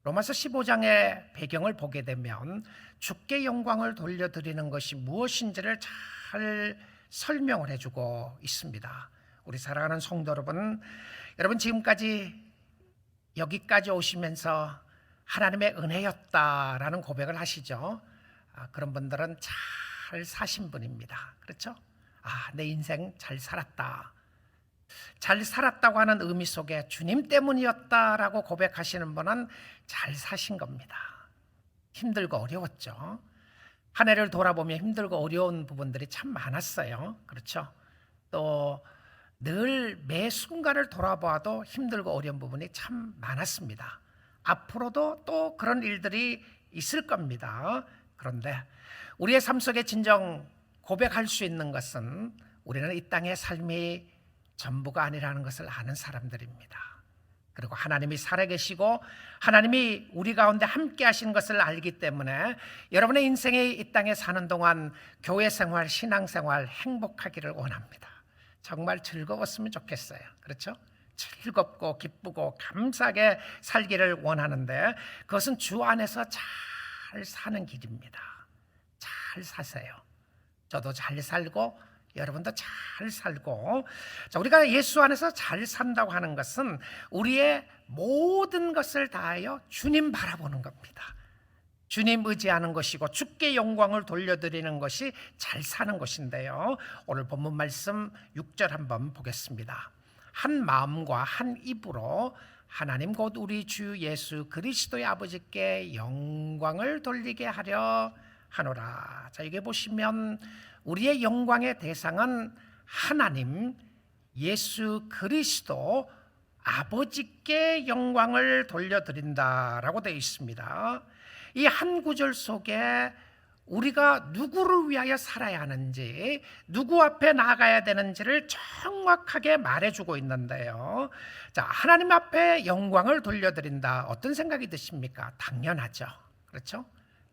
로마서 15장의 배경을 보게 되면 주께 영광을 돌려드리는 것이 무엇인지를 잘 설명을 해주고 있습니다. 우리 사랑하는 성도 여러분 지금까지 여기까지 오시면서 하나님의 은혜였다라는 고백을 하시죠. 그런 분들은 잘 사신 분입니다. 그렇죠? 내 인생 잘 살았다. 잘 살았다고 하는 의미 속에 주님 때문이었다라고 고백하시는 분은 잘 사신 겁니다. 힘들고 어려웠죠. 한 해를 돌아보면 힘들고 어려운 부분들이 참 많았어요. 그렇죠? 또 늘 매 순간을 돌아봐도 힘들고 어려운 부분이 참 많았습니다. 앞으로도 또 그런 일들이 있을 겁니다. 그런데 우리의 삶 속에 진정 고백할 수 있는 것은 우리는 이 땅의 삶이 전부가 아니라는 것을 아는 사람들입니다. 그리고 하나님이 살아계시고 하나님이 우리 가운데 함께 하신 것을 알기 때문에 여러분의 인생이 이 땅에 사는 동안 교회 생활, 신앙 생활 행복하기를 원합니다. 정말 즐거웠으면 좋겠어요. 그렇죠? 즐겁고 기쁘고 감사하게 살기를 원하는데 그것은 주 안에서 잘 사는 길입니다. 잘 사세요. 저도 잘 살고 여러분도 잘 살고, 우리가 예수 안에서 잘 산다고 하는 것은 우리의 모든 것을 다하여 주님 바라보는 겁니다. 주님 의지하는 것이고 주께 영광을 돌려드리는 것이 잘 사는 것인데요. 오늘 본문 말씀 6절 한번 보겠습니다. 한 마음과 한 입으로 하나님 곧 우리 주 예수 그리스도의 아버지께 영광을 돌리게 하려 하노라. 자, 여기 보시면 우리의 영광의 대상은 하나님, 예수 그리스도 아버지께 영광을 돌려드린다라고 되어 있습니다. 이 한 구절 속에 우리가 누구를 위하여 살아야 하는지, 누구 앞에 나아가야 되는지를 정확하게 말해주고 있는데요. 자, 하나님 앞에 영광을 돌려드린다. 어떤 생각이 드십니까? 당연하죠. 그렇죠?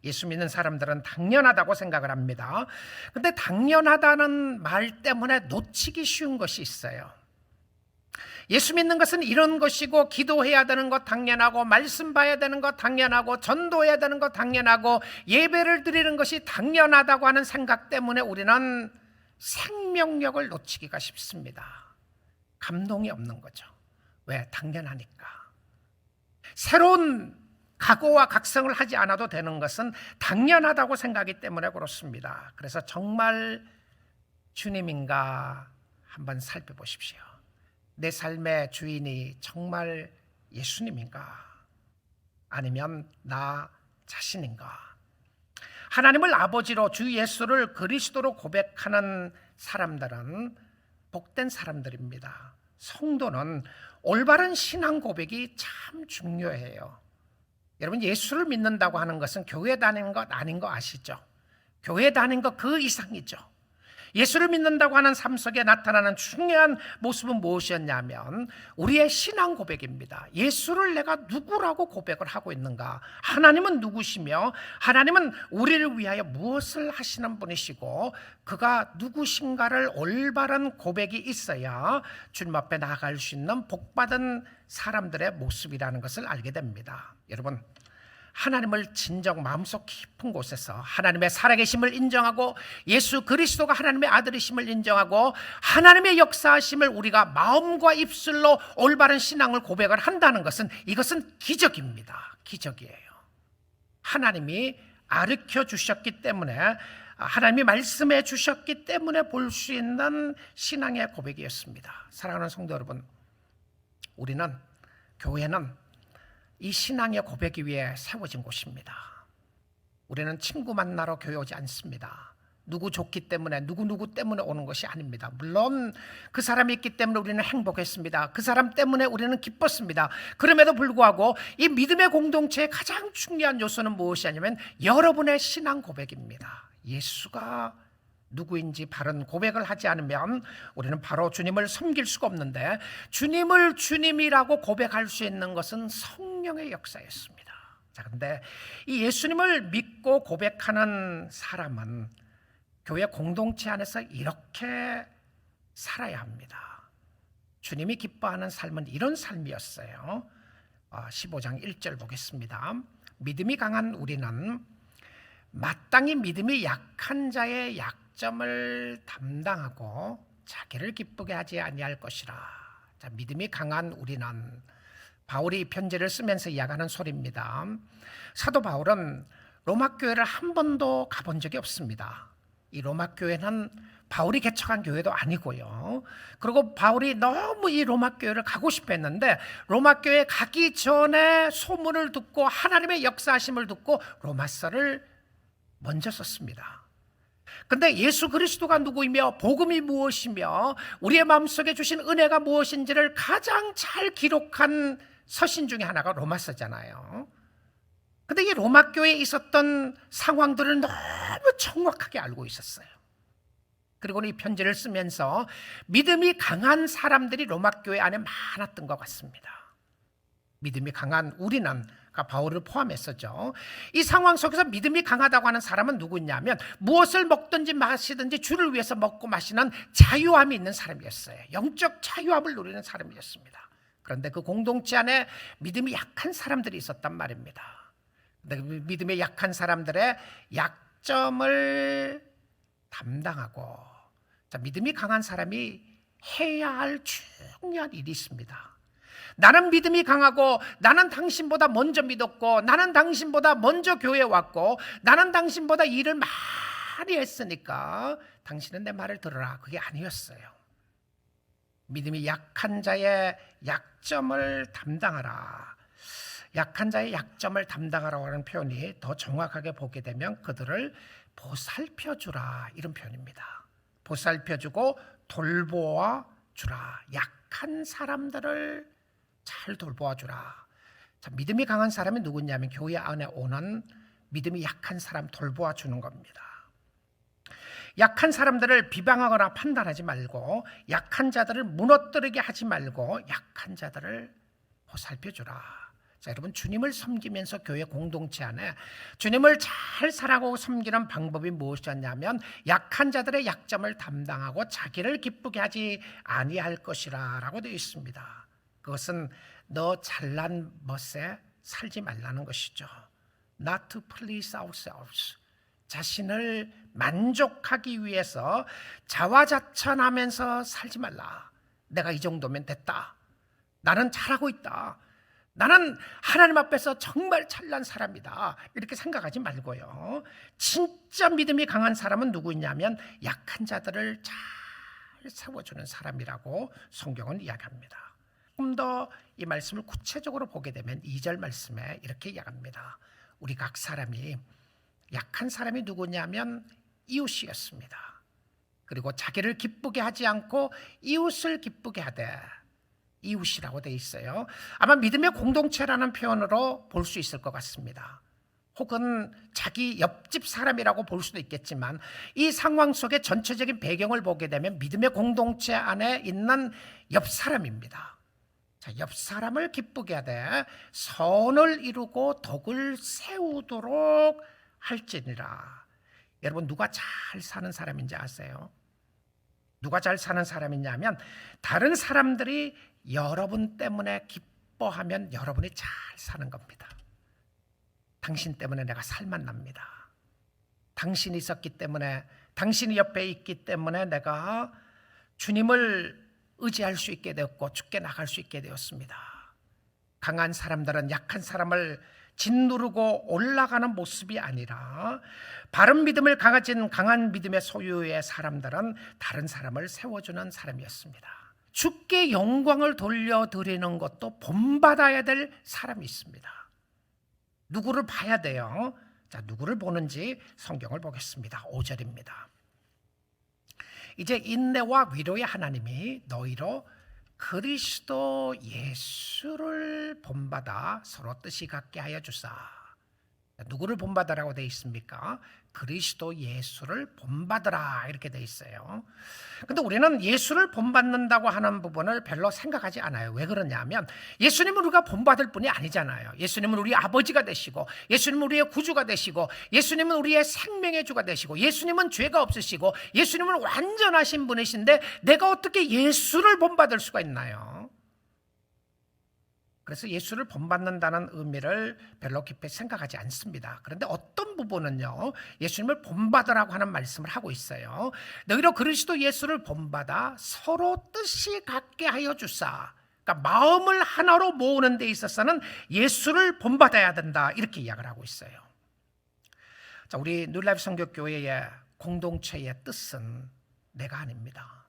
예수 믿는 사람들은 당연하다고 생각을 합니다. 근데 당연하다는 말 때문에 놓치기 쉬운 것이 있어요. 예수 믿는 것은 이런 것이고, 기도해야 되는 것 당연하고, 말씀 봐야 되는 것 당연하고, 전도해야 되는 것 당연하고, 예배를 드리는 것이 당연하다고 하는 생각 때문에 우리는 생명력을 놓치기가 쉽습니다. 감동이 없는 거죠. 왜? 당연하니까. 새로운 각오와 각성을 하지 않아도 되는 것은 당연하다고 생각하기 때문에 그렇습니다. 그래서 정말 주님인가 한번 살펴보십시오. 내 삶의 주인이 정말 예수님인가? 아니면 나 자신인가? 하나님을 아버지로 주 예수를 그리스도로 고백하는 사람들은 복된 사람들입니다. 성도는 올바른 신앙 고백이 참 중요해요. 여러분, 예수를 믿는다고 하는 것은 교회 다니는 것 아닌 거 아시죠? 교회 다니는 것 그 이상이죠. 예수를 믿는다고 하는 삶 속에 나타나는 중요한 모습은 무엇이었냐면 우리의 신앙 고백입니다. 예수를 내가 누구라고 고백을 하고 있는가? 하나님은 누구시며 하나님은 우리를 위하여 무엇을 하시는 분이시고 그가 누구신가를 올바른 고백이 있어야 주님 앞에 나아갈 수 있는 복받은 사람들의 모습이라는 것을 알게 됩니다. 여러분, 하나님을 진정 마음속 깊은 곳에서 하나님의 살아계심을 인정하고 예수 그리스도가 하나님의 아들이심을 인정하고 하나님의 역사하심을 우리가 마음과 입술로 올바른 신앙을 고백을 한다는 것은 이것은 기적입니다. 기적이에요. 하나님이 가르쳐 주셨기 때문에, 하나님이 말씀해 주셨기 때문에 볼 수 있는 신앙의 고백이었습니다. 사랑하는 성도 여러분, 우리는, 교회는 이 신앙의 고백이 위해 세워진 곳입니다. 우리는 친구 만나러 교회 오지 않습니다. 누구 좋기 때문에, 누구 때문에 오는 것이 아닙니다. 물론 그 사람이 있기 때문에 우리는 행복했습니다. 그 사람 때문에 우리는 기뻤습니다. 그럼에도 불구하고 이 믿음의 공동체의 가장 중요한 요소는 무엇이냐면 여러분의 신앙 고백입니다. 예수가 누구인지 바른 고백을 하지 않으면 우리는 바로 주님을 섬길 수가 없는데, 주님을 주님이라고 고백할 수 있는 것은 성령의 역사였습니다. 자, 그런데 이 예수님을 믿고 고백하는 사람은 교회 공동체 안에서 이렇게 살아야 합니다. 주님이 기뻐하는 삶은 이런 삶이었어요. 15장 1절 보겠습니다. 믿음이 강한 우리는 마땅히 믿음이 약한 자의 약점을 담당하고 자기를 기쁘게 하지 아니할 것이라. 자, 믿음이 강한 우리는, 바울이 이 편지를 쓰면서 이야기하는 소리입니다. 사도 바울은 로마 교회를 한 번도 가본 적이 없습니다. 이 로마 교회는 바울이 개척한 교회도 아니고요. 그리고 바울이 너무 이 로마 교회를 가고 싶어 했는데 로마 교회에 가기 전에 소문을 듣고 하나님의 역사하심을 듣고 로마서를 먼저 썼습니다. 근데 예수 그리스도가 누구이며 복음이 무엇이며 우리의 마음속에 주신 은혜가 무엇인지를 가장 잘 기록한 서신 중에 하나가 로마서잖아요. 근데 이 로마 교회에 있었던 상황들을 너무 정확하게 알고 있었어요. 그리고 이 편지를 쓰면서 믿음이 강한 사람들이 로마 교회 안에 많았던 것 같습니다. 믿음이 강한 우리는 바울을 포함했었죠. 이 상황 속에서 믿음이 강하다고 하는 사람은 누구냐면 무엇을 먹든지 마시든지 주를 위해서 먹고 마시는 자유함이 있는 사람이었어요. 영적 자유함을 누리는 사람이었습니다. 그런데 그 공동체 안에 믿음이 약한 사람들이 있었단 말입니다. 믿음이 약한 사람들의 약점을 담당하고, 자, 믿음이 강한 사람이 해야 할 중요한 일이 있습니다. 나는 믿음이 강하고 나는 당신보다 먼저 믿었고 나는 당신보다 먼저 교회에 왔고 나는 당신보다 일을 많이 했으니까 당신은 내 말을 들어라. 그게 아니었어요. 믿음이 약한 자의 약점을 담당하라. 약한 자의 약점을 담당하라고 하는 표현이 더 정확하게 보게 되면 그들을 보살펴주라, 이런 표현입니다. 보살펴주고 돌보아 주라. 약한 사람들을 잘 돌보아 주라. 자, 믿음이 강한 사람이 누구냐면 교회 안에 오는 믿음이 약한 사람 돌보아 주는 겁니다. 약한 사람들을 비방하거나 판단하지 말고 약한 자들을 무너뜨리게 하지 말고 약한 자들을 보살펴 주라. 자, 여러분, 주님을 섬기면서 교회 공동체 안에 주님을 잘 사랑하고 섬기는 방법이 무엇이었냐면 약한 자들의 약점을 담당하고 자기를 기쁘게 하지 아니할 것이라 라고 되어 있습니다. 그것은 너 잘난 멋에 살지 말라는 것이죠. Not to please ourselves. 자신을 만족하기 위해서 자화자찬하면서 살지 말라. 내가 이 정도면 됐다. 나는 잘하고 있다. 나는 하나님 앞에서 정말 잘난 사람이다. 이렇게 생각하지 말고요. 진짜 믿음이 강한 사람은 누구냐면 약한 자들을 잘 세워주는 사람이라고 성경은 이야기합니다. 좀 더 이 말씀을 구체적으로 보게 되면 2절 말씀에 이렇게 이야기합니다. 우리 각 사람이, 약한 사람이 누구냐면 이웃이었습니다. 그리고 자기를 기쁘게 하지 않고 이웃을 기쁘게 하되, 이웃이라고 되어 있어요. 아마 믿음의 공동체라는 표현으로 볼 수 있을 것 같습니다. 혹은 자기 옆집 사람이라고 볼 수도 있겠지만 이 상황 속의 전체적인 배경을 보게 되면 믿음의 공동체 안에 있는 옆 사람입니다. 자, 옆 사람을 기쁘게 하되 선을 이루고 덕을 세우도록 할지니라. 여러분, 누가 잘 사는 사람인지 아세요? 누가 잘 사는 사람이냐면 다른 사람들이 여러분 때문에 기뻐하면 여러분이 잘 사는 겁니다. 당신 때문에 내가 살만 납니다. 당신이 있었기 때문에, 당신이 옆에 있기 때문에 내가 주님을 의지할 수 있게 되었고 죽게 나갈 수 있게 되었습니다. 강한 사람들은 약한 사람을 짓누르고 올라가는 모습이 아니라 바른 믿음을 가진 강한 믿음의 소유의 사람들은 다른 사람을 세워주는 사람이었습니다. 주께 영광을 돌려드리는 것도 본받아야 될 사람이 있습니다. 누구를 봐야 돼요? 자, 누구를 보는지 성경을 보겠습니다. 5절입니다. 이제 인내와 위로의 하나님이 너희로 그리스도 예수를 본받아 서로 뜻이 같게 하여 주사. 누구를 본받으라고 되어 있습니까? 그리스도 예수를 본받으라, 이렇게 되어 있어요. 근데 우리는 예수를 본받는다고 하는 부분을 별로 생각하지 않아요. 왜 그러냐면 예수님은 우리가 본받을 분이 아니잖아요. 예수님은 우리 아버지가 되시고, 예수님은 우리의 구주가 되시고, 예수님은 우리의 생명의 주가 되시고, 예수님은 죄가 없으시고, 예수님은 완전하신 분이신데 내가 어떻게 예수를 본받을 수가 있나요? 그래서 예수를 본받는다는 의미를 별로 깊이 생각하지 않습니다. 그런데 어떤 부분은요, 예수님을 본받으라고 하는 말씀을 하고 있어요. 너희로 그리스도 예수를 본받아 서로 뜻이 같게 하여 주사. 그러니까 마음을 하나로 모으는 데 있어서는 예수를 본받아야 된다, 이렇게 이야기를 하고 있어요. 자, 우리 뉴라이프 선교교회의 공동체의 뜻은 내가 아닙니다.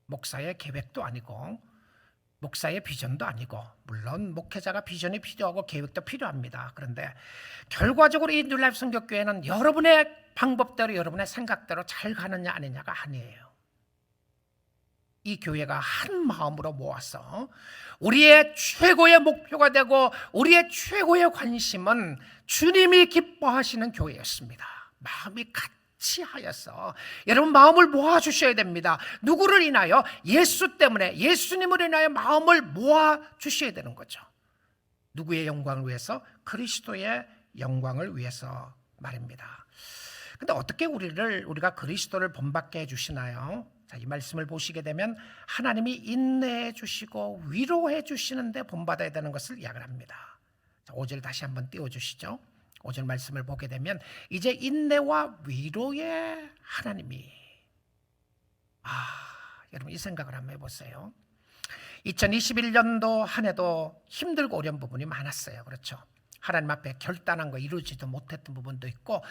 목사의 계획도 아니고 목사의 비전도 아니고, 물론 목회자가 비전이 필요하고 계획도 필요합니다. 그런데 결과적으로 이 뉴라이프 선교교회는 여러분의 방법대로 여러분의 생각대로 잘 가느냐 아니냐가 아니에요. 이 교회가 한 마음으로 모아서 우리의 최고의 목표가 되고 우리의 최고의 관심은 주님이 기뻐하시는 교회였습니다. 마음이 같이 하여서 여러분 마음을 모아주셔야 됩니다. 누구를 인하여? 예수 때문에, 예수님을 인하여 마음을 모아주셔야 되는 거죠. 누구의 영광을 위해서? 그리스도의 영광을 위해서 말입니다. 근데 어떻게 우리가 그리스도를 본받게 해주시나요? 자, 이 말씀을 보시게 되면 하나님이 인내해 주시고 위로해 주시는데 본받아야 되는 것을 이야기를 합니다. 자, 5절 다시 한번 띄워주시죠. 5절 말씀을 보게 되면 이제 인내와 위로의 하나님이, 여러분 이 생각을 한번 해보세요. 2021년도 한 해도 힘들고 어려운 부분이 많았어요. 그렇죠? 하나님 앞에 결단한 거 이루지도 못했던 부분도 있고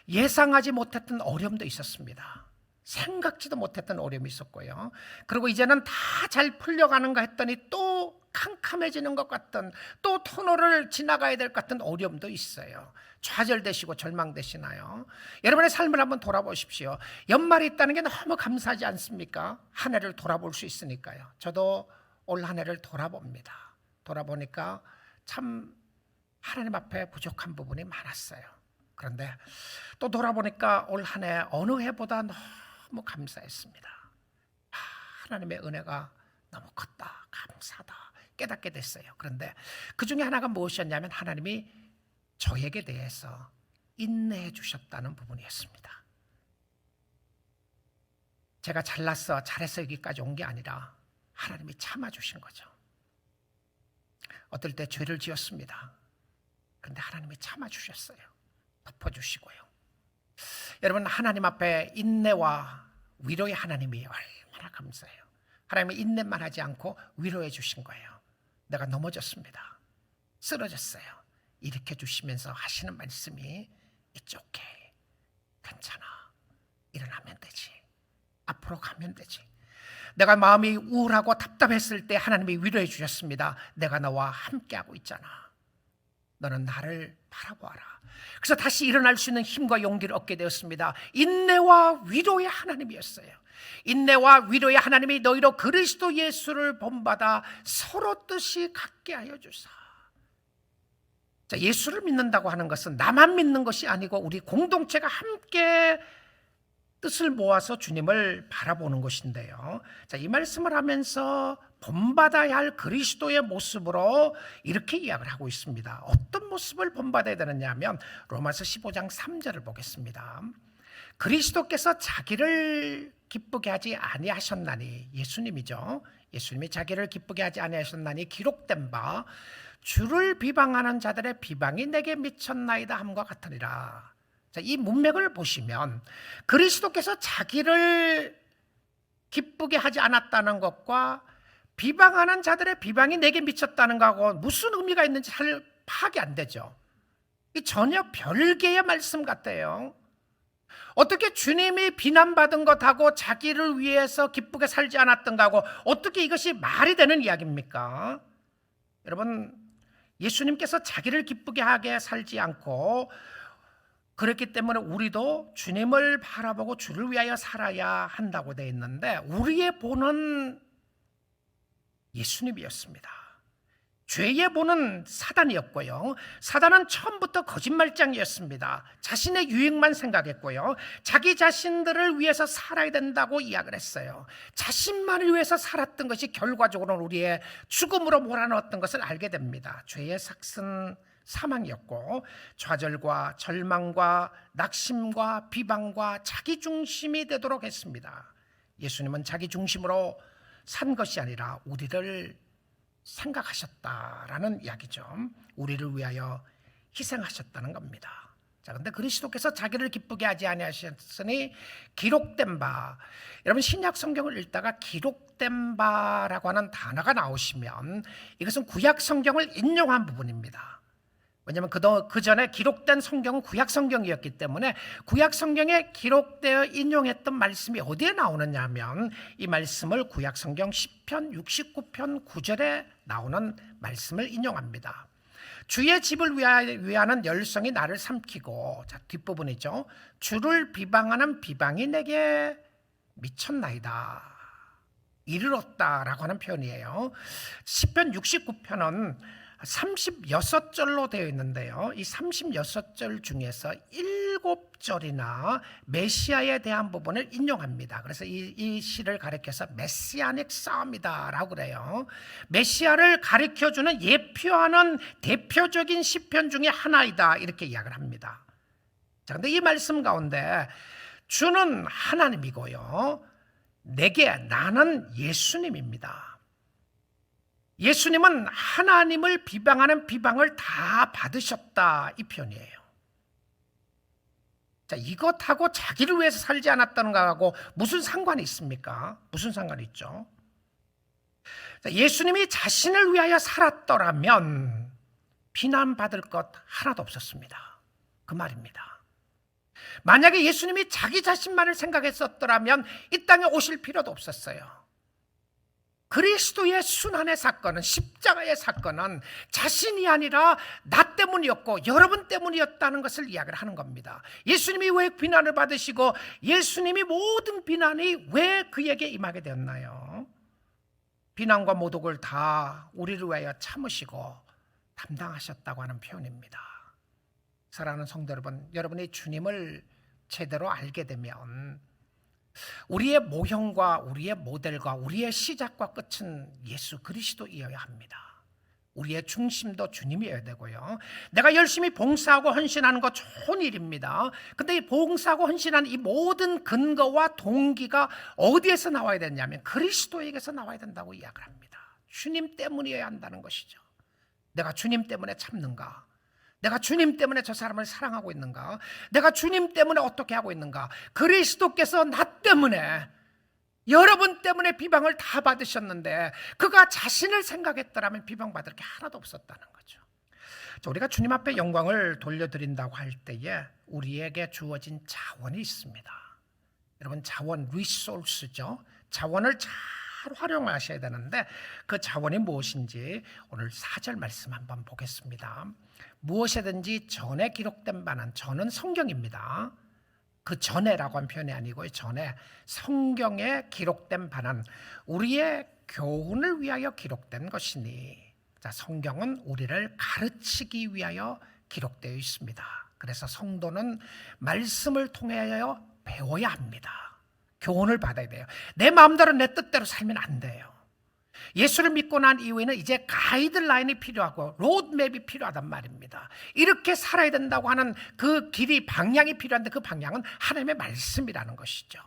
예상하지 못했던 어려움도 있었습니다. 생각지도 못했던 어려움이 있었고요. 그리고 이제는 다 잘 풀려가는가 했더니 또 캄캄해지는 것 같던, 또 터널을 지나가야 될 것 같은 어려움도 있어요. 좌절되시고 절망되시나요? 여러분의 삶을 한번 돌아보십시오. 연말이 있다는 게 너무 감사하지 않습니까? 한 해를 돌아볼 수 있으니까요. 저도 올 한 해를 돌아봅니다. 돌아보니까 참 하나님 앞에 부족한 부분이 많았어요. 그런데 또 돌아보니까 올 한 해 어느 해보다 너무 감사했습니다. 하나님의 은혜가 너무 컸다, 감사하다 깨닫게 됐어요. 그런데 그 중에 하나가 무엇이었냐면 하나님이 저에게 대해서 인내해 주셨다는 부분이었습니다. 제가 잘해서 여기까지 온 게 아니라 하나님이 참아주신 거죠. 어떨 때 죄를 지었습니다. 그런데 하나님이 참아주셨어요. 덮어주시고요. 여러분, 하나님 앞에 인내와 위로의 하나님이 얼마나 감사해요. 하나님이 인내만 하지 않고 위로해 주신 거예요. 내가 넘어졌습니다. 쓰러졌어요. 일으켜 주시면서 하시는 말씀이 It's okay. 괜찮아. 일어나면 되지. 앞으로 가면 되지. 내가 마음이 우울하고 답답했을 때 하나님이 위로해 주셨습니다. 내가 너와 함께하고 있잖아. 너는 나를 바라보아라. 그래서 다시 일어날 수 있는 힘과 용기를 얻게 되었습니다. 인내와 위로의 하나님이었어요. 인내와 위로의 하나님이 너희로 그리스도 예수를 본받아 서로 뜻이 같게 하여 주사. 자, 예수를 믿는다고 하는 것은 나만 믿는 것이 아니고 우리 공동체가 함께 뜻을 모아서 주님을 바라보는 것인데요. 자, 이 말씀을 하면서 본받아야 할 그리스도의 모습으로 이렇게 이야기를 하고 있습니다. 어떤 모습을 본받아야 되느냐 하면 로마서 15장 3절을 보겠습니다. 그리스도께서 자기를 기쁘게 하지 아니하셨나니, 예수님이죠. 예수님이 자기를 기쁘게 하지 아니하셨나니 기록된 바 주를 비방하는 자들의 비방이 내게 미쳤나이다 함과 같으리라. 자, 이 문맥을 보시면 그리스도께서 자기를 기쁘게 하지 않았다는 것과 비방하는 자들의 비방이 내게 미쳤다는 것하고 무슨 의미가 있는지 잘 파악이 안 되죠. 이 전혀 별개의 말씀 같아요. 어떻게 주님이 비난받은 것하고 자기를 위해서 기쁘게 살지 않았던 것하고 어떻게 이것이 말이 되는 이야기입니까? 여러분, 예수님께서 자기를 기쁘게 하게 살지 않고 그렇기 때문에 우리도 주님을 바라보고 주를 위하여 살아야 한다고 되어 있는데 우리의 본은 예수님이었습니다. 죄의 본은 사단이었고요. 사단은 처음부터 거짓말장이었습니다. 자신의 유익만 생각했고요. 자기 자신들을 위해서 살아야 된다고 이야기를 했어요. 자신만을 위해서 살았던 것이 결과적으로는 우리의 죽음으로 몰아넣었던 것을 알게 됩니다. 죄의 삭은 사망이었고 좌절과 절망과 낙심과 비방과 자기중심이 되도록 했습니다. 예수님은 자기중심으로 산 것이 아니라 우리를 생각하셨다라는 이야기죠. 우리를 위하여 희생하셨다는 겁니다. 자, 근데 그리스도께서 자기를 기쁘게 하지 아니하셨으니 기록된 바, 여러분 신약 성경을 읽다가 기록된 바라고 하는 단어가 나오시면 이것은 구약 성경을 인용한 부분입니다. 왜냐하면 그 전에 기록된 성경은 구약 성경이었기 때문에 구약 성경에 기록되어 인용했던 말씀이 어디에 나오느냐 하면 이 말씀을 구약 성경 시편 69편 9절에 나오는 말씀을 인용합니다. 주의 집을 위하는 열성이 나를 삼키고, 자, 뒷부분이죠. 주를 비방하는 비방이 내게 미쳤나이다, 이르렀다라고 하는 표현이에요. 시편 69편은 36절로 되어 있는데요. 이 36절 중에서 7절이나 메시아에 대한 부분을 인용합니다. 그래서 이 시를 가리켜서 메시아닉 싸움이다 라고 그래요. 메시아를 가리켜주는 예표하는 대표적인 시편 중에 하나이다, 이렇게 이야기를 합니다. 자, 근데 이 말씀 가운데 주는 하나님이고요, 나는 예수님입니다. 예수님은 하나님을 비방하는 비방을 다 받으셨다, 이 표현이에요. 자, 이것하고 자기를 위해서 살지 않았다는 것하고 무슨 상관이 있습니까? 무슨 상관이 있죠? 자, 예수님이 자신을 위하여 살았더라면 비난받을 것 하나도 없었습니다. 그 말입니다. 만약에 예수님이 자기 자신만을 생각했었더라면 이 땅에 오실 필요도 없었어요. 그리스도의 순환의 사건은, 십자가의 사건은 자신이 아니라 나 때문이었고 여러분 때문이었다는 것을 이야기를 하는 겁니다. 예수님이 왜 비난을 받으시고 예수님이 모든 비난이 왜 그에게 임하게 되었나요? 비난과 모독을 다 우리를 위하여 참으시고 담당하셨다고 하는 표현입니다. 사랑하는 성도 여러분, 여러분이 주님을 제대로 알게 되면 우리의 모형과 우리의 모델과 우리의 시작과 끝은 예수 그리스도이어야 합니다. 우리의 중심도 주님이어야 되고요. 내가 열심히 봉사하고 헌신하는 거 좋은 일입니다. 근데 이 봉사하고 헌신하는 이 모든 근거와 동기가 어디에서 나와야 되냐면 그리스도에게서 나와야 된다고 이야기를 합니다. 주님 때문이어야 한다는 것이죠. 내가 주님 때문에 참는가? 내가 주님 때문에 저 사람을 사랑하고 있는가? 내가 주님 때문에 어떻게 하고 있는가? 그리스도께서 나 때문에, 여러분 때문에 비방을 다 받으셨는데 그가 자신을 생각했더라면 비방받을 게 하나도 없었다는 거죠. 우리가 주님 앞에 영광을 돌려드린다고 할 때에 우리에게 주어진 자원이 있습니다. 여러분, 자원, 리소스죠. 자원을 잘 활용하셔야 되는데 그 자원이 무엇인지 오늘 4절 말씀 한번 보겠습니다. 무엇이든지 전에 기록된 바는, 전은 성경입니다. 그 전에라고 한 표현이 아니고 전에 성경에 기록된 바는 우리의 교훈을 위하여 기록된 것이니. 자, 성경은 우리를 가르치기 위하여 기록되어 있습니다. 그래서 성도는 말씀을 통하여 배워야 합니다. 교훈을 받아야 돼요. 내 마음대로 내 뜻대로 살면 안 돼요. 예수를 믿고 난 이후에는 이제 가이드라인이 필요하고 로드맵이 필요하단 말입니다. 이렇게 살아야 된다고 하는 그 길이, 방향이 필요한데 그 방향은 하나님의 말씀이라는 것이죠.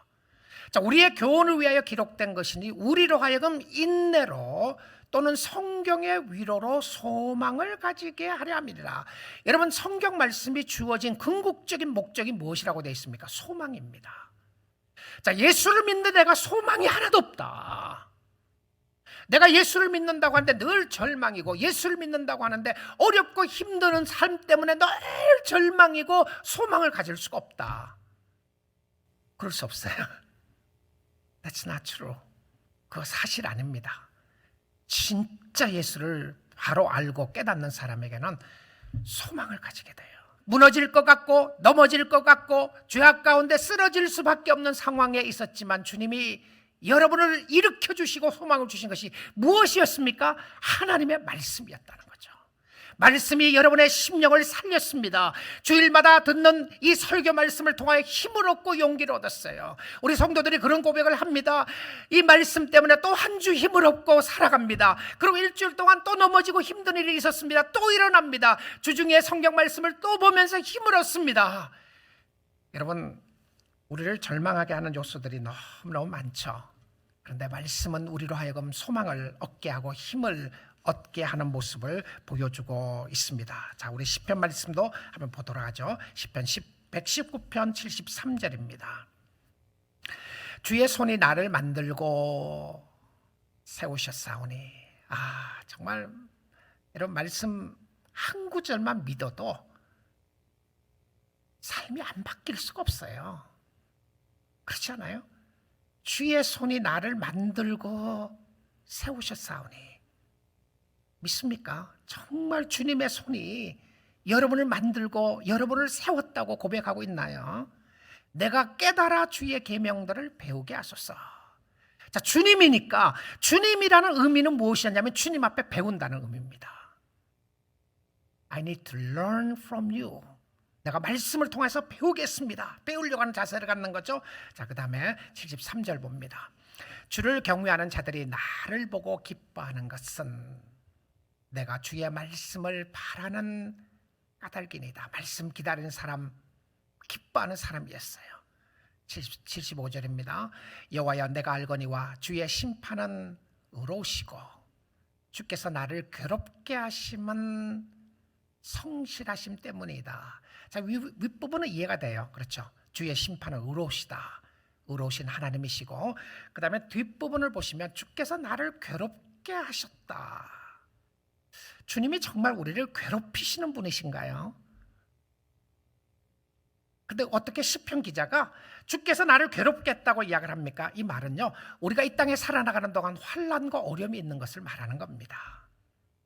자, 우리의 교훈을 위하여 기록된 것이니 우리로 하여금 인내로 또는 성경의 위로로 소망을 가지게 하려 함이라. 여러분, 성경 말씀이 주어진 궁극적인 목적이 무엇이라고 되어 있습니까? 소망입니다. 자, 예수를 믿는 내가 소망이 하나도 없다. 내가 예수를 믿는다고 하는데 늘 절망이고, 예수를 믿는다고 하는데 어렵고 힘드는 삶 때문에 늘 절망이고 소망을 가질 수가 없다. 그럴 수 없어요. That's not true. 그거 사실 아닙니다. 진짜 예수를 바로 알고 깨닫는 사람에게는 소망을 가지게 돼요. 무너질 것 같고 넘어질 것 같고 죄악 가운데 쓰러질 수밖에 없는 상황에 있었지만 주님이 여러분을 일으켜 주시고 소망을 주신 것이 무엇이었습니까? 하나님의 말씀이었다는 거죠. 말씀이 여러분의 심령을 살렸습니다. 주일마다 듣는 이 설교 말씀을 통하여 힘을 얻고 용기를 얻었어요. 우리 성도들이 그런 고백을 합니다. 이 말씀 때문에 또 한 주 힘을 얻고 살아갑니다. 그리고 일주일 동안 또 넘어지고 힘든 일이 있었습니다. 또 일어납니다. 주중에 성경 말씀을 또 보면서 힘을 얻습니다. 여러분, 우리를 절망하게 하는 요소들이 너무너무 많죠. 그런데 말씀은 우리로 하여금 소망을 얻게 하고 힘을 얻게 하는 모습을 보여주고 있습니다. 자, 우리 시편 말씀도 한번 보도록 하죠. 시편 119편 73절입니다. 주의 손이 나를 만들고 세우셨사오니. 정말 이런 말씀 한 구절만 믿어도 삶이 안 바뀔 수가 없어요. 그렇지 않아요? 주의 손이 나를 만들고 세우셨사오니. 믿습니까? 정말 주님의 손이 여러분을 만들고 여러분을 세웠다고 고백하고 있나요? 내가 깨달아 주의 계명들을 배우게 하소서. 자, 주님이니까 주님이라는 의미는 무엇이었냐면 주님 앞에 배운다는 의미입니다. I need to learn from you. 내가 말씀을 통해서 배우겠습니다. 배우려고 하는 자세를 갖는 거죠. 자, 그 다음에 73절 봅니다. 주를 경외하는 자들이 나를 보고 기뻐하는 것은 내가 주의 말씀을 바라는 까닭이니이다. 말씀 기다리는 사람, 기뻐하는 사람이었어요. 75절입니다. 여호와여, 내가 알거니와 주의 심판은 의로우시고 주께서 나를 괴롭게 하심은 성실하심 때문이다. 자, 윗부분은 이해가 돼요. 그렇죠? 주의 심판은 의로우시다. 의로우신 하나님이시고, 그 다음에 뒷부분을 보시면 주께서 나를 괴롭게 하셨다. 주님이 정말 우리를 괴롭히시는 분이신가요? 근데 어떻게 시편 기자가 주께서 나를 괴롭겠다고 이야기를 합니까? 이 말은요, 우리가 이 땅에 살아나가는 동안 환난과 어려움이 있는 것을 말하는 겁니다.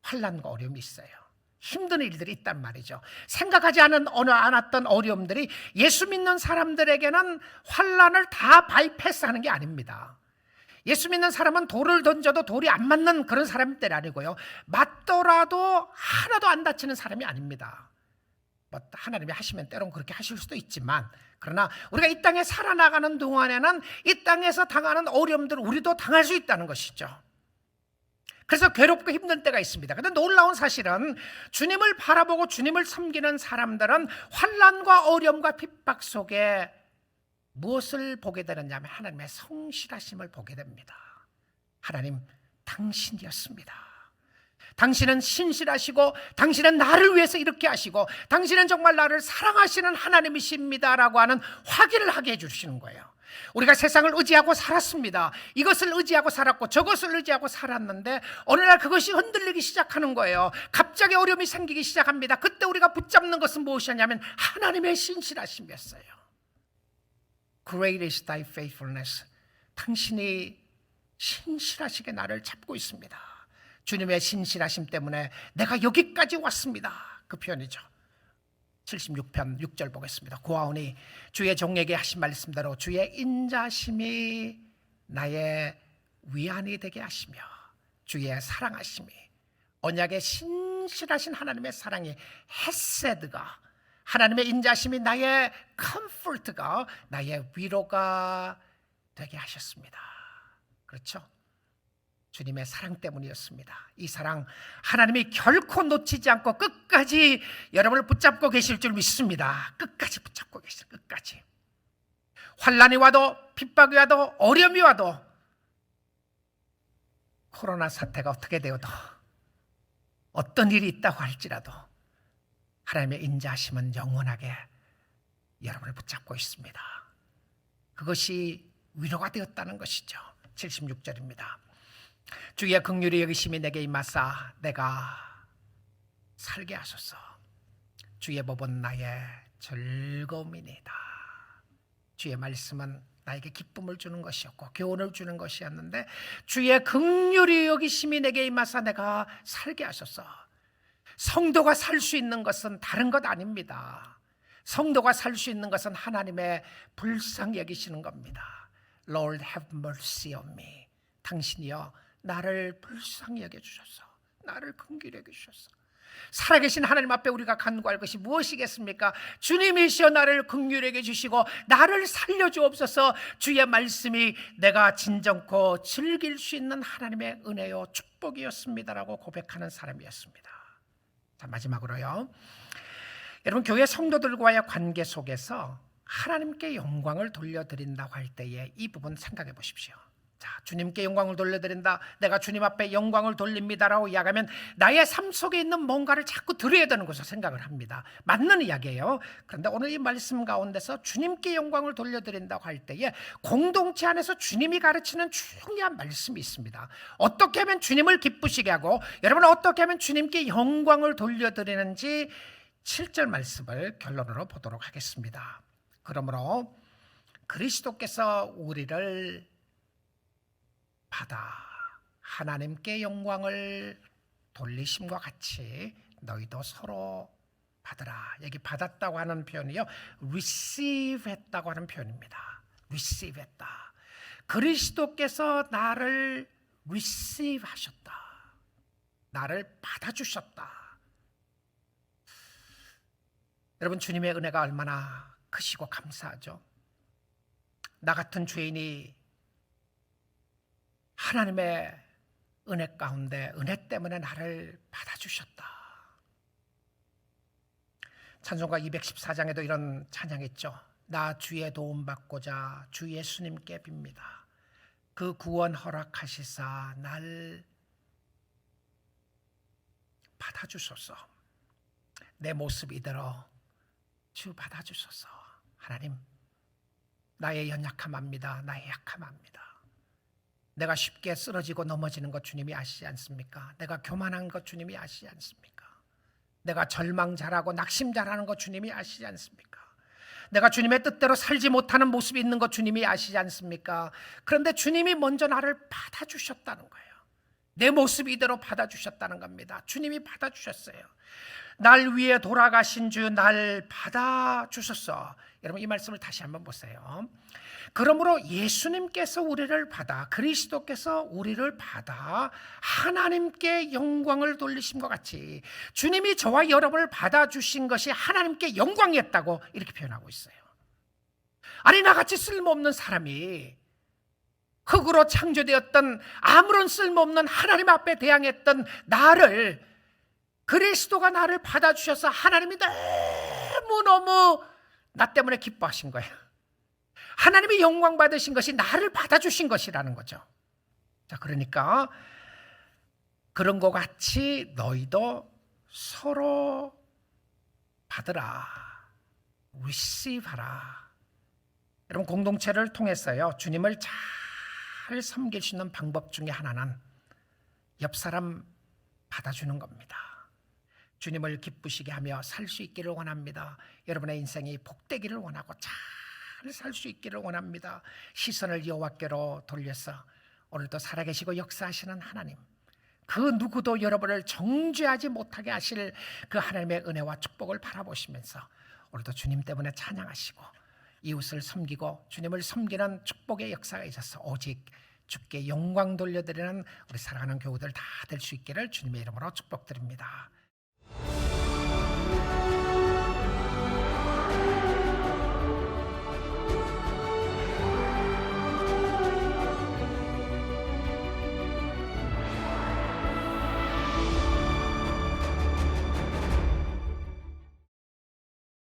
환난과 어려움이 있어요. 힘든 일들이 있단 말이죠. 생각하지 않았던 어려움들이 예수 믿는 사람들에게는 환난을 다 바이패스하는 게 아닙니다. 예수 믿는 사람은 돌을 던져도 돌이 안 맞는 그런 사람들이 아니고요, 맞더라도 하나도 안 다치는 사람이 아닙니다. 하나님이 하시면 때론 그렇게 하실 수도 있지만, 그러나 우리가 이 땅에 살아나가는 동안에는 이 땅에서 당하는 어려움들을 우리도 당할 수 있다는 것이죠. 그래서 괴롭고 힘든 때가 있습니다. 그런데 놀라운 사실은 주님을 바라보고 주님을 섬기는 사람들은 환난과 어려움과 핍박 속에 무엇을 보게 되느냐면 하나님의 성실하심을 보게 됩니다. 하나님, 당신이었습니다. 당신은 신실하시고 당신은 나를 위해서 이렇게 하시고 당신은 정말 나를 사랑하시는 하나님이십니다라고 하는 확인을 하게 해주시는 거예요. 우리가 세상을 의지하고 살았습니다. 이것을 의지하고 살았고 저것을 의지하고 살았는데 어느 날 그것이 흔들리기 시작하는 거예요. 갑자기 어려움이 생기기 시작합니다. 그때 우리가 붙잡는 것은 무엇이었냐면 하나님의 신실하심이었어요. Great is thy faithfulness. 당신이 신실하시게 나를 잡고 있습니다. 주님의 신실하심 때문에 내가 여기까지 왔습니다. 그 표현이죠. 76편 6절 보겠습니다. 고아오니 주의 종에게 하신 말씀대로 주의 인자심이 나의 위안이 되게 하시며 주의 사랑하심이, 언약의 신실하신 하나님의 사랑이, 헤세드가, 하나님의 인자심이 나의 컴포트가, 나의 위로가 되게 하셨습니다. 그렇죠? 주님의 사랑 때문이었습니다. 이 사랑 하나님이 결코 놓치지 않고 끝까지 여러분을 붙잡고 계실 줄 믿습니다. 끝까지 붙잡고 계실, 끝까지. 환난이 와도 핍박이 와도 어려움이 와도 코로나 사태가 어떻게 되어도 어떤 일이 있다고 할지라도 하나님의 인자하심은 영원하게 여러분을 붙잡고 있습니다. 그것이 위로가 되었다는 것이죠. 76절입니다. 주의 긍휼이 여기심이 내게 임하사 내가 살게 하소서. 주의 법은 나의 즐거움이니이다. 주의 말씀은 나에게 기쁨을 주는 것이었고 교훈을 주는 것이었는데 주의 긍휼이 여기심이 내게 임하사 내가 살게 하소서. 성도가 살 수 있는 것은 다른 것 아닙니다. 성도가 살 수 있는 것은 하나님의 불쌍히 여기시는 겁니다. Lord have mercy on me. 당신이여 나를 불쌍히 여겨주셔서, 나를 긍휼히 여겨주셔서. 살아계신 하나님 앞에 우리가 간구할 것이 무엇이겠습니까? 주님이시여 나를 긍휼히 여겨주시고 나를 살려주옵소서. 주의 말씀이 내가 진정코 즐길 수 있는 하나님의 은혜요 축복이었습니다라고 고백하는 사람이었습니다. 자, 마지막으로요, 여러분, 교회 성도들과의 관계 속에서 하나님께 영광을 돌려드린다고 할 때에 이 부분 생각해 보십시오. 자, 주님께 영광을 돌려드린다, 내가 주님 앞에 영광을 돌립니다라고 이야기하면 나의 삶 속에 있는 뭔가를 자꾸 들어야 되는 것을 생각을 합니다. 맞는 이야기예요. 그런데 오늘 이 말씀 가운데서 주님께 영광을 돌려드린다고 할 때에 공동체 안에서 주님이 가르치는 중요한 말씀이 있습니다. 어떻게 하면 주님을 기쁘시게 하고 여러분 어떻게 하면 주님께 영광을 돌려드리는지 7절 말씀을 결론으로 보도록 하겠습니다. 그러므로 그리스도께서 우리를 받아 하나님께 영광을 돌리심과 같이 너희도 서로 받으라. 여기 받았다고 하는 표현이요, receive 했다고 하는 표현입니다. receive 했다. 그리스도께서 나를 receive 하셨다. 나를 받아주셨다. 여러분, 주님의 은혜가 얼마나 크시고 감사하죠. 나 같은 죄인이 하나님의 은혜 가운데 은혜 때문에 나를 받아주셨다. 찬송가 214장에도 이런 찬양이 있죠. 나 주의 도움 받고자 주 예수님께 빕니다. 그 구원 허락하시사 날 받아주소서. 내 모습 이대로 주 받아주소서. 하나님, 나의 연약함 압니다. 나의 약함 압니다. 내가 쉽게 쓰러지고 넘어지는 것 주님이 아시지 않습니까? 내가 교만한 것 주님이 아시지 않습니까? 내가 절망 잘하고 낙심 잘하는 것 주님이 아시지 않습니까? 내가 주님의 뜻대로 살지 못하는 모습이 있는 것 주님이 아시지 않습니까? 그런데 주님이 먼저 나를 받아주셨다는 거예요. 내 모습 이대로 받아주셨다는 겁니다. 주님이 받아주셨어요. 날 위해 돌아가신 주 날 받아주셨어. 여러분, 이 말씀을 다시 한번 보세요. 그러므로 예수님께서 우리를 받아, 그리스도께서 우리를 받아 하나님께 영광을 돌리심과 같이 주님이 저와 여러분을 받아주신 것이 하나님께 영광이었다고 이렇게 표현하고 있어요. 아니, 나같이 쓸모없는 사람이, 흙으로 창조되었던 아무런 쓸모없는 하나님 앞에 대항했던 나를 그리스도가 나를 받아주셔서 하나님이 너무너무 나 때문에 기뻐하신 거예요. 하나님이 영광 받으신 것이 나를 받아주신 것이라는 거죠. 자, 그러니까 그런 것 같이 너희도 서로 받으라, receive 하라. 여러분, 공동체를 통해서요, 주님을 잘 섬길 수 있는 방법 중에 하나는 옆 사람 받아주는 겁니다. 주님을 기쁘시게 하며 살 수 있기를 원합니다. 여러분의 인생이 복되기를 원하고 잘 살 수 있기를 원합니다. 시선을 여호와께로 돌려서 오늘도 살아계시고 역사하시는 하나님, 그 누구도 여러분을 정죄하지 못하게 하실 그 하나님의 은혜와 축복을 바라보시면서 오늘도 주님 때문에 찬양하시고 이웃을 섬기고 주님을 섬기는 축복의 역사가 있어서 오직 주께 영광 돌려드리는 우리 사랑하는 교우들 다 될 수 있기를 주님의 이름으로 축복드립니다.